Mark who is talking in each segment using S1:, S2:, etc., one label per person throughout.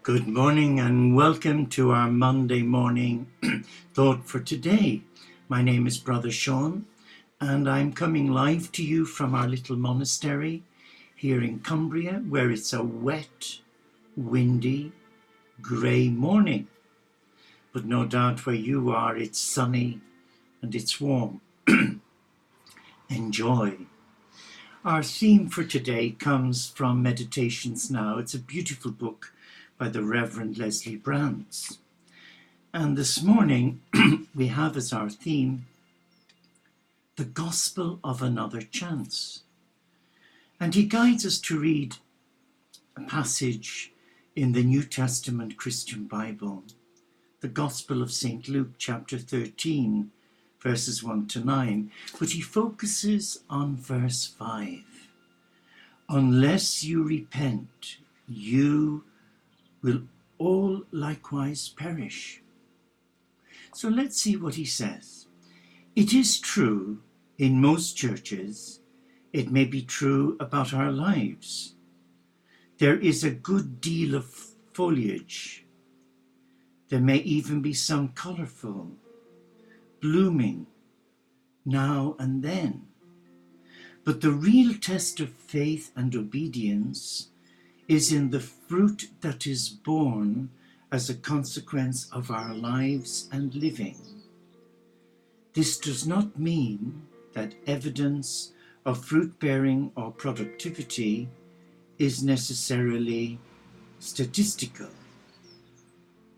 S1: Good morning and welcome to our Monday morning thought for today. My name is Brother Sean and I'm coming live to you from our little monastery here in Cumbria, where it's a wet, windy, grey morning. But no doubt where you are it's sunny and it's warm. Enjoy. Our theme for today comes from Meditations Now. It's a beautiful book by the Reverend Leslie Brands. And this morning we have as our theme the Gospel of Another Chance. And he guides us to read a passage in the New Testament Christian Bible, the Gospel of St. Luke chapter 13, verses 1 to 9, but he focuses on verse 5. Unless you repent, you will all likewise perish. So let's see what he says. It is true in most churches, it may be true about our lives. There is a good deal of foliage. There may even be some colourful, blooming now and then. But the real test of faith and obedience is in the fruit that is born as a consequence of our lives and living. This does not mean that evidence of fruit-bearing or productivity is necessarily statistical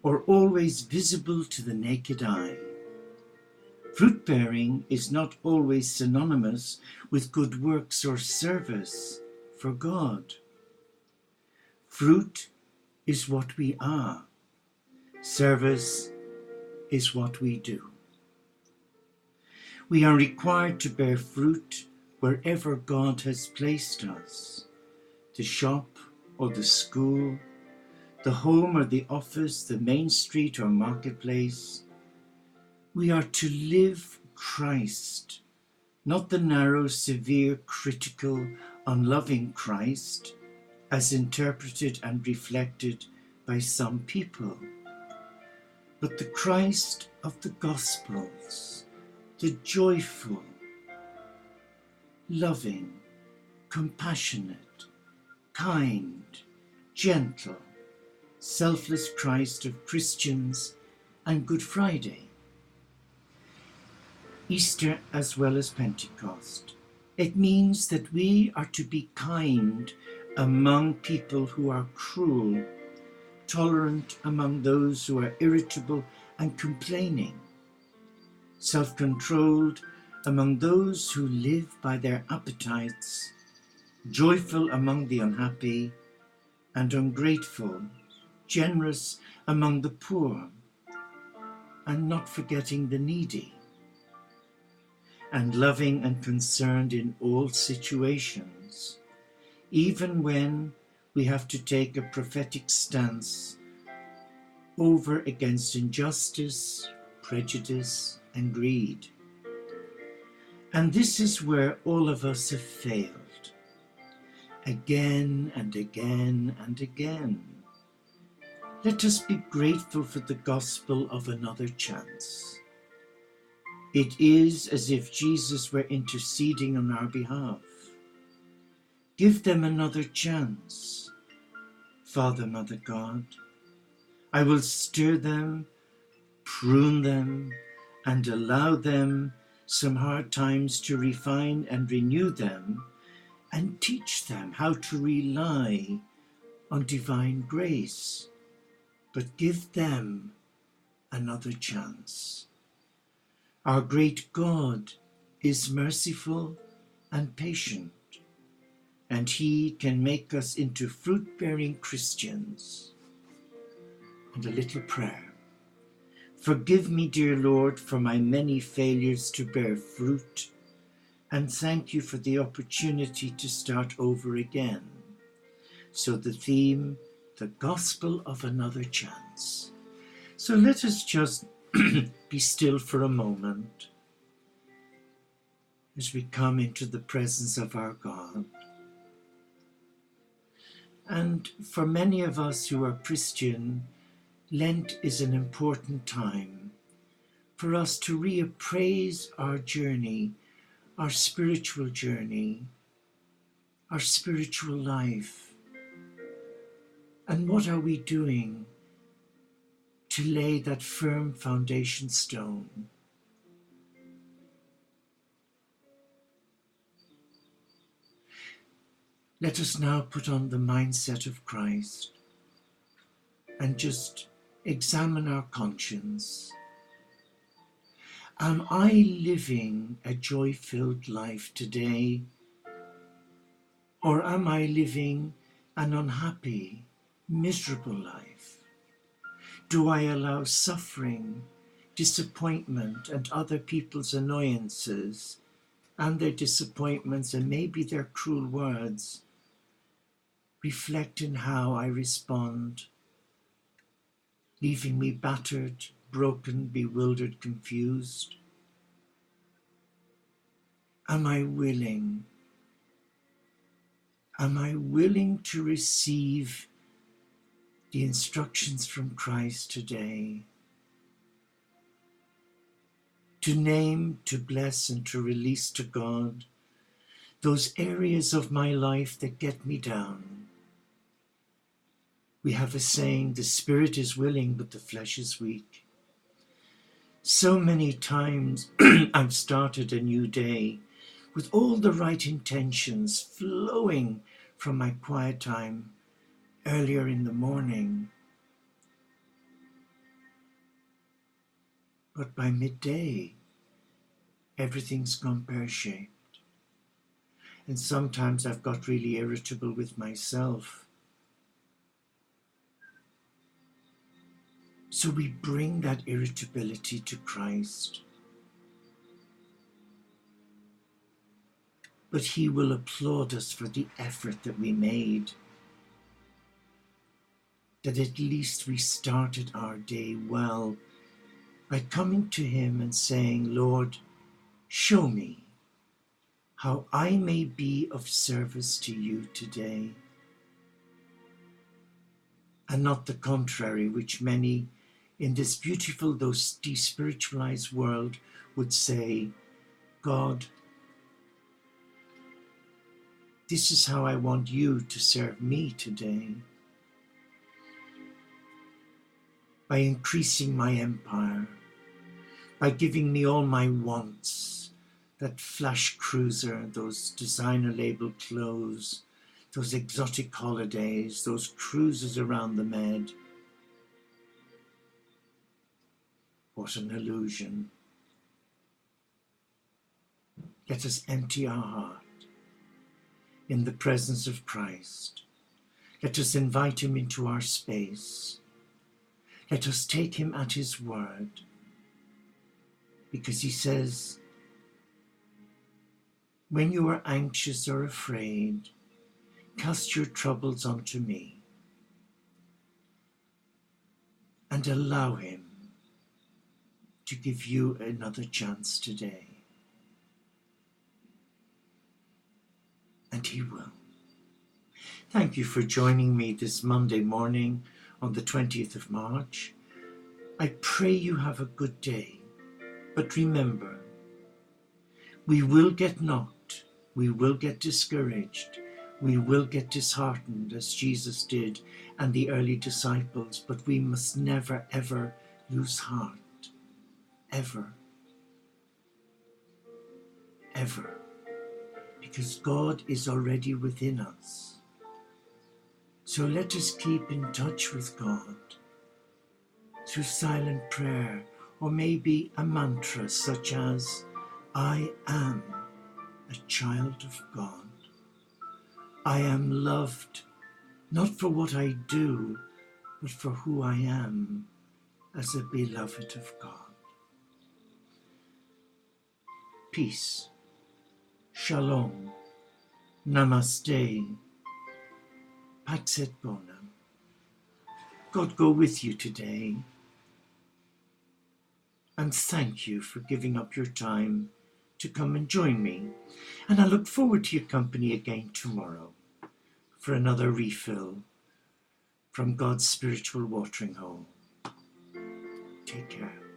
S1: or always visible to the naked eye. Fruit-bearing is not always synonymous with good works or service for God. Fruit is what we are. Service is what we do. We are required to bear fruit wherever God has placed us. The shop or the school, the home or the office, the main street or marketplace. We are to live Christ, not the narrow, severe, critical, unloving Christ, as interpreted and reflected by some people, but the Christ of the Gospels, the joyful, loving, compassionate, kind, gentle, selfless Christ of Christians and Good Friday, Easter as well as Pentecost. It means that we are to be kind among people who are cruel, tolerant among those who are irritable and complaining, self-controlled among those who live by their appetites, joyful among the unhappy, and ungrateful, generous among the poor, and not forgetting the needy, and loving and concerned in all situations, even when we have to take a prophetic stance over against injustice, prejudice, and greed. And this is where all of us have failed, again and again and again. Let us be grateful for the gospel of another chance. It is as if Jesus were interceding on our behalf. Give them another chance, Father, Mother God. I will stir them, prune them, and allow them some hard times to refine and renew them, and teach them how to rely on divine grace. But give them another chance. Our great God is merciful and patient, and he can make us into fruit-bearing Christians. And a little prayer. Forgive me, dear Lord, for my many failures to bear fruit, and thank you for the opportunity to start over again. So the theme, the gospel of another chance. So let us just be still for a moment as we come into the presence of our God. And for many of us who are Christian, Lent is an important time for us to reappraise our journey, our spiritual journey, our spiritual life. And what are we doing to lay that firm foundation stone? Let us now put on the mindset of Christ and just examine our conscience. Am I living a joy-filled life today? Or am I living an unhappy, miserable life? Do I allow suffering, disappointment, and other people's annoyances and their disappointments and maybe their cruel words reflect in how I respond, leaving me battered, broken, bewildered, confused? Am I willing to receive the instructions from Christ today? To name, to bless, and to release to God those areas of my life that get me down. We have a saying, the spirit is willing, but the flesh is weak. So many times I've started a new day with all the right intentions flowing from my quiet time earlier in the morning. But by midday, everything's gone pear-shaped. And sometimes I've got really irritable with myself. So we bring that irritability to Christ. But he will applaud us for the effort that we made. That at least we started our day well by coming to him and saying, Lord, show me how I may be of service to you today. And not the contrary, which many in this beautiful though despiritualized world would say, God, this is how I want you to serve me today. By increasing my empire, by giving me all my wants, that flash cruiser, those designer label clothes, those exotic holidays, those cruises around the Med. What an illusion. Let us empty our heart in the presence of Christ. Let us invite him into our space. Let us take him at his word, because he says, when you are anxious or afraid, cast your troubles onto me and allow him to give you another chance today. And he will. Thank you for joining me this Monday morning on the 20th of March. I pray you have a good day. But remember, we will get knocked, we will get discouraged, we will get disheartened as Jesus did and the early disciples, but we must never ever lose heart. Ever. Ever. Because God is already within us. So let us keep in touch with God through silent prayer, or maybe a mantra such as, I am a child of God. I am loved, not for what I do, but for who I am as a beloved of God. Peace. Shalom. Namaste. Pax et Bonum. God go with you today. And thank you for giving up your time to come and join me. And I look forward to your company again tomorrow for another refill from God's spiritual watering hole. Take care.